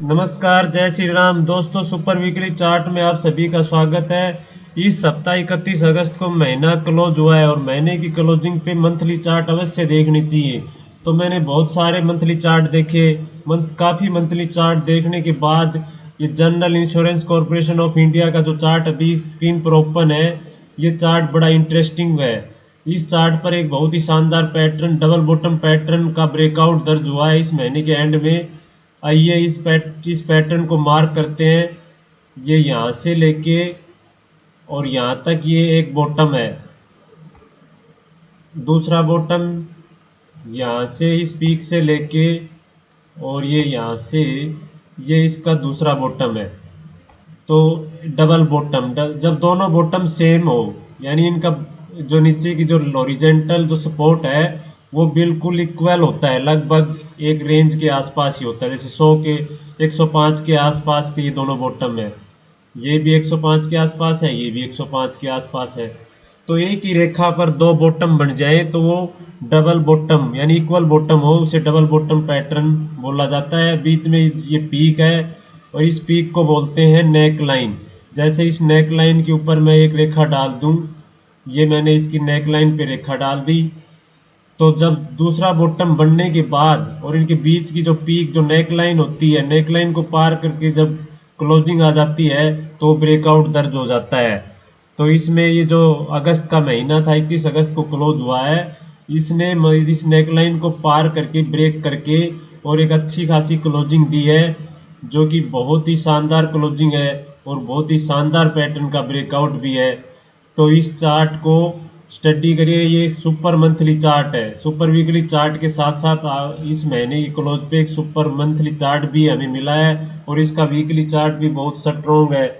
नमस्कार, जय श्री राम दोस्तों। सुपर वीकली चार्ट में आप सभी का स्वागत है। इस सप्ताह 31 अगस्त को महीना क्लोज हुआ है और महीने की क्लोजिंग पे मंथली चार्ट अवश्य देखनी चाहिए। तो मैंने बहुत सारे मंथली चार्ट देखे। काफ़ी मंथली चार्ट देखने के बाद ये general insurance corporation of India का जो चार्ट अभी स्क्रीन पर ओपन है, ये चार्ट बड़ा इंटरेस्टिंग है। इस चार्ट पर एक बहुत ही शानदार पैटर्न, डबल बॉटम पैटर्न का ब्रेकआउट दर्ज हुआ है इस महीने के एंड में। आइए इस पैटर्न को मार्क करते हैं। ये यहाँ से लेके और यहाँ तक ये एक बॉटम है। दूसरा बॉटम यहाँ से इस पीक से लेके और ये यहाँ से ये इसका दूसरा बॉटम है। तो डबल बॉटम, जब दोनों बॉटम सेम हो, यानी इनका जो नीचे की जो हॉरिजॉन्टल जो सपोर्ट है वो बिल्कुल इक्वल होता है, लगभग एक रेंज के आसपास ही होता है। जैसे 100 के 105 के आसपास के ये दोनों बॉटम है। ये भी 105 के आसपास है, ये भी 105 के आसपास है। तो एक ही रेखा पर दो बॉटम बन जाए तो वो डबल बॉटम यानी इक्वल बॉटम हो, उसे डबल बॉटम पैटर्न बोला जाता है। बीच में ये पीक है और इस पीक को बोलते हैं नेक लाइन। जैसे इस नेक लाइन के ऊपर मैं एक रेखा डाल दूं, ये मैंने इसकी नेक लाइन पे रेखा डाल दी, तो जब दूसरा बॉटम बनने के बाद और इनके बीच की जो पीक जो नेक लाइन होती है, नेक लाइन को पार करके जब क्लोजिंग आ जाती है तो ब्रेकआउट दर्ज हो जाता है। तो इसमें ये जो अगस्त का महीना था, 21 अगस्त को क्लोज हुआ है, इसने इस नेक लाइन को पार करके ब्रेक करके और एक अच्छी खासी क्लोजिंग दी है, जो कि बहुत ही शानदार क्लोजिंग है और बहुत ही शानदार पैटर्न का ब्रेकआउट भी है। तो इस चार्ट को स्टडी करिए। ये सुपर मंथली चार्ट है। सुपर वीकली चार्ट के साथ साथ इस महीने की क्लोज पे एक सुपर मंथली चार्ट भी हमें मिला है और इसका वीकली चार्ट भी बहुत स्ट्रॉन्ग है।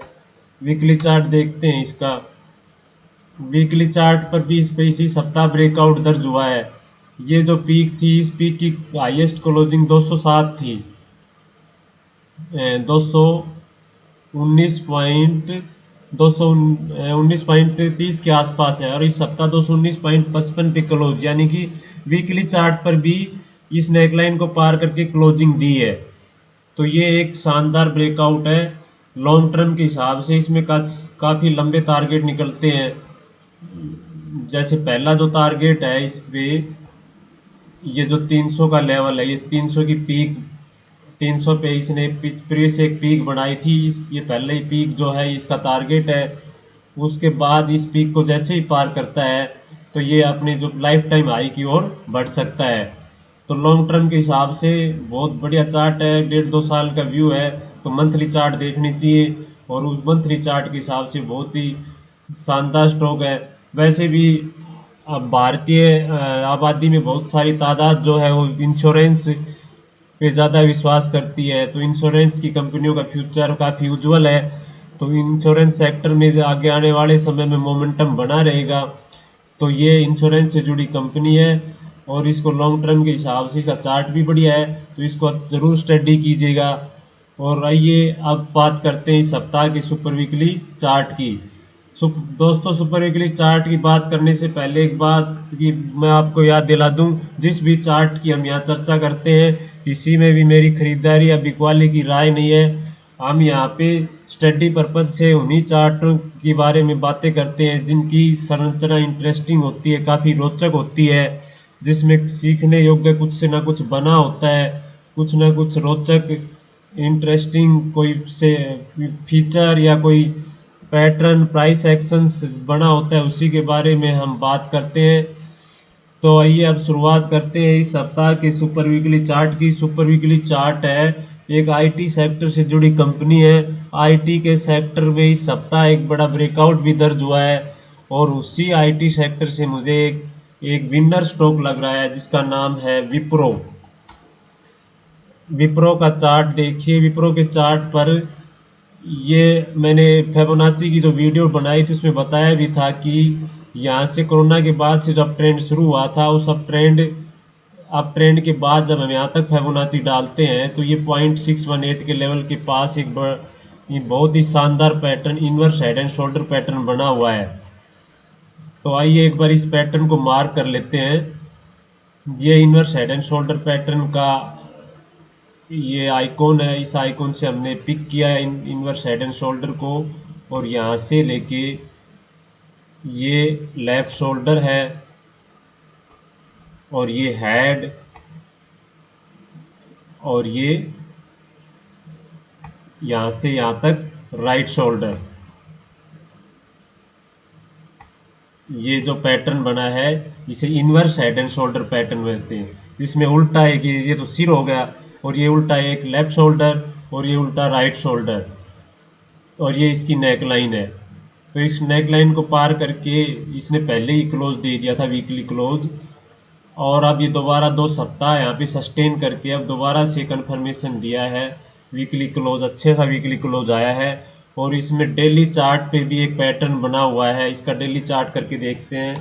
वीकली चार्ट देखते हैं इसका। वीकली चार्ट पर भी इसी सप्ताह ब्रेकआउट दर्ज हुआ है। ये जो पीक थी, इस पीक की हाईएस्ट क्लोजिंग 207 थी, 219.30 के आसपास है और इस सप्ताह 219.55 पे क्लोज, यानी कि वीकली चार्ट पर भी इस नेकलाइन को पार करके क्लोजिंग दी है। तो ये एक शानदार ब्रेकआउट है। लॉन्ग टर्म के हिसाब से इसमें काफ़ी लंबे टारगेट निकलते हैं। जैसे पहला जो टारगेट है इस पे, ये जो 300 का लेवल है, ये 300 की पीक, 300 पे इसने प्रीवियस एक पीक बनाई थी। ये पहले ही पीक जो है इसका टारगेट है। उसके बाद इस पीक को जैसे ही पार करता है तो ये अपने जो लाइफ टाइम हाई की ओर बढ़ सकता है। तो लॉन्ग टर्म के हिसाब से बहुत बढ़िया चार्ट है। 1.5-2 साल का व्यू है तो मंथली चार्ट देखनी चाहिए और उस मंथली चार्ट के हिसाब से बहुत ही शानदार स्टॉक है। वैसे भी अब भारतीय आबादी में बहुत सारी तादाद जो है वो इंश्योरेंस पे ज़्यादा विश्वास करती है, तो इंश्योरेंस की कंपनियों का फ्यूचर काफ़ी उज्जवल है। तो इंश्योरेंस सेक्टर में जो आगे आने वाले समय में मोमेंटम बना रहेगा। तो ये इंश्योरेंस से जुड़ी कंपनी है और इसको लॉन्ग टर्म के हिसाब से इसका चार्ट भी बढ़िया है, तो इसको ज़रूर स्टडी कीजिएगा। और आइए अब बात करते हैं इस सप्ताह की सुपर वीकली चार्ट की। दोस्तों, सुपर वीकली चार्ट की बात करने से पहले एक बात की मैं आपको याद दिला दूं, जिस भी चार्ट की हम यहाँ चर्चा करते हैं, किसी में भी मेरी खरीदारी या बिकवाली की राय नहीं है। हम यहाँ पे स्टडी पर्पज से उन्हीं चार्टों के बारे में बातें करते हैं जिनकी संरचना इंटरेस्टिंग होती है, काफ़ी रोचक होती है, जिसमें सीखने योग्य कुछ से ना कुछ बना होता है, कुछ ना कुछ रोचक इंटरेस्टिंग कोई से फीचर या कोई पैटर्न, प्राइस एक्शंस बना होता है, उसी के बारे में हम बात करते हैं। तो आइए अब शुरुआत करते हैं इस सप्ताह के सुपर वीकली चार्ट की। सुपर वीकली चार्ट है एक आईटी सेक्टर से जुड़ी कंपनी है। आईटी के सेक्टर में इस सप्ताह एक बड़ा ब्रेकआउट भी दर्ज हुआ है और उसी आईटी सेक्टर से मुझे एक विनर स्टॉक लग रहा है जिसका नाम है विप्रो। विप्रो का चार्ट देखिए। विप्रो के चार्ट पर ये मैंने फिबोनाची की जो वीडियो बनाई थी उसमें बताया भी था कि यहाँ से कोरोना के बाद से जब ट्रेंड शुरू हुआ था, उस अब ट्रेंड के बाद जब हम यहाँ तक फिबोनाची डालते हैं तो ये 0.618 के लेवल के पास ये बहुत ही शानदार pattern, inverse head and shoulder pattern बना हुआ है। तो आइए एक बार इस पैटर्न को मार्क कर लेते हैं। ये inverse head and shoulder pattern का ये आइकॉन है, इस आइकॉन से हमने पिक किया है इनवर्स हेड एंड शोल्डर को, और यहाँ से लेके ये लेफ्ट शोल्डर है, और ये हेड, और ये यहाँ से यहाँ तक राइट शोल्डर। ये जो पैटर्न बना है इसे inverse head and shoulder pattern कहते हैं, जिसमें उल्टा है कि ये तो सिर हो गया, और ये उल्टा एक लेफ्ट शोल्डर, और ये उल्टा राइट शोल्डर, और ये इसकी नेक लाइन है। तो इस नेक लाइन को पार करके इसने पहले ही क्लोज दे दिया था, वीकली क्लोज, और अब ये दोबारा 2 सप्ताह यहाँ पे सस्टेन करके अब दोबारा से कन्फर्मेशन दिया है, वीकली क्लोज, अच्छे सा वीकली क्लोज आया है। और इसमें डेली चार्ट पे भी एक पैटर्न बना हुआ है, इसका डेली चार्ट करके देखते हैं।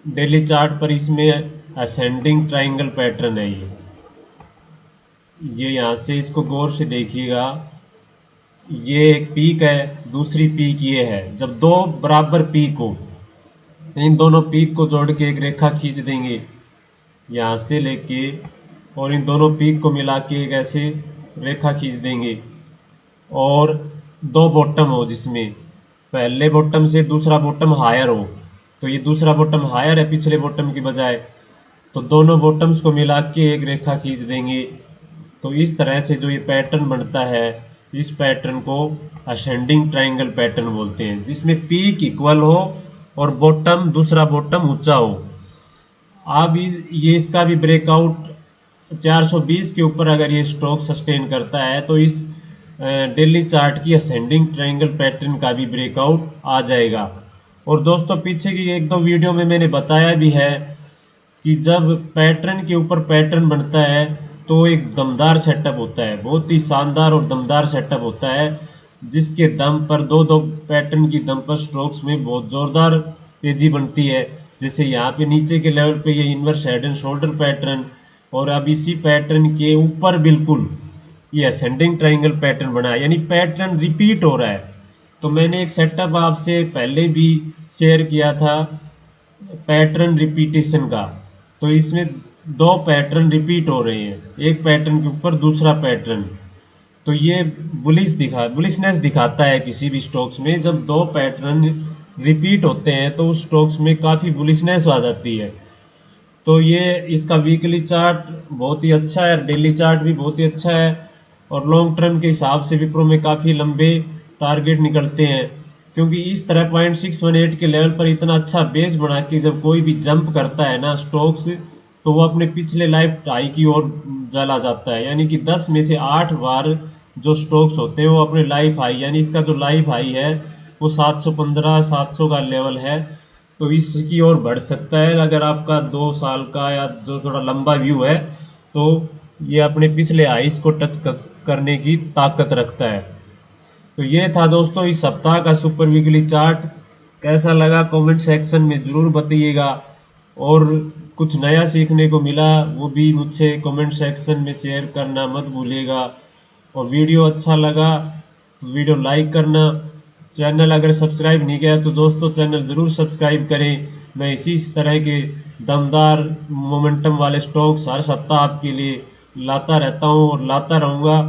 डेली चार्ट पर इसमें असेंडिंग ट्राइंगल पैटर्न है ये यहाँ से इसको गौर से देखिएगा, ये एक पीक है, दूसरी पीक ये है। जब दो बराबर पीक हो, इन दोनों पीक को जोड़ के एक रेखा खींच देंगे यहाँ से लेके, और इन दोनों पीक को मिला के एक ऐसे रेखा खींच देंगे, और दो बॉटम हो जिसमें पहले बॉटम से दूसरा बॉटम हायर हो, तो ये दूसरा बॉटम हायर है पिछले बॉटम की बजाय, तो दोनों बॉटम्स को मिला के एक रेखा खींच देंगे। तो इस तरह से जो ये पैटर्न बनता है, इस पैटर्न को असेंडिंग ट्राइंगल पैटर्न बोलते हैं, जिसमें पीक इक्वल हो और बॉटम, दूसरा बॉटम ऊंचा हो। अब ये इसका भी ब्रेकआउट 420 के ऊपर अगर ये स्टॉक सस्टेन करता है तो इस डेली चार्ट की असेंडिंग ट्रायंगल पैटर्न का भी ब्रेकआउट आ जाएगा। और दोस्तों पीछे की 1-2 वीडियो में मैंने बताया भी है कि जब पैटर्न के ऊपर पैटर्न बनता है तो एक दमदार सेटअप होता है, बहुत ही शानदार और दमदार सेटअप होता है, जिसके दम पर दो पैटर्न की दम पर स्ट्रोक्स में बहुत ज़ोरदार तेजी बनती है। जैसे यहाँ पे नीचे के लेवल पे ये inverse head and shoulder pattern, और अब इसी पैटर्न के ऊपर बिल्कुल ये असेंडिंग ट्रायंगल पैटर्न बना है, यानी पैटर्न रिपीट हो रहा है। तो मैंने एक सेटअप आपसे पहले भी शेयर किया था पैटर्न रिपीटेशन का, तो इसमें 2 पैटर्न रिपीट हो रहे हैं, एक पैटर्न के ऊपर दूसरा पैटर्न। तो ये बुलिशनेस दिखाता है किसी भी स्टॉक्स में, जब 2 पैटर्न रिपीट होते हैं तो उस स्टॉक्स में काफ़ी बुलिशनेस आ जाती है। तो ये इसका वीकली चार्ट बहुत ही अच्छा है, डेली चार्ट भी बहुत ही अच्छा है, और लॉन्ग टर्म के हिसाब से विप्रो में काफ़ी लंबे टारगेट निकलते हैं, क्योंकि इस तरह 0.618 के लेवल पर इतना अच्छा बेस बना के जब कोई भी जंप करता है ना स्टॉक्स, तो वो अपने पिछले लाइफ हाई की ओर चला जाता है। यानी कि 10 में से 8 बार जो स्टॉक्स होते हैं वो अपने लाइफ हाई, यानी इसका जो लाइफ हाई है वो 715 700 का लेवल है, तो इसकी ओर बढ़ सकता है अगर आपका 2 साल का या जो थोड़ा लंबा व्यू है, तो ये अपने पिछले हाइस को टच करने की ताकत रखता है। तो ये था दोस्तों इस सप्ताह का सुपर वीकली चार्ट। कैसा लगा कमेंट सेक्शन में ज़रूर बताइएगा, और कुछ नया सीखने को मिला वो भी मुझसे कमेंट सेक्शन में शेयर करना मत भूलिएगा। और वीडियो अच्छा लगा तो वीडियो लाइक करना, चैनल अगर सब्सक्राइब नहीं किया तो दोस्तों चैनल ज़रूर सब्सक्राइब करें। मैं इसी तरह के दमदार मोमेंटम वाले स्टॉक्स हर सप्ताह आपके लिए लाता रहता हूँ और लाता रहूँगा।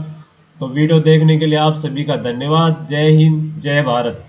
तो वीडियो देखने के लिए आप सभी का धन्यवाद। जय हिंद, जय भारत।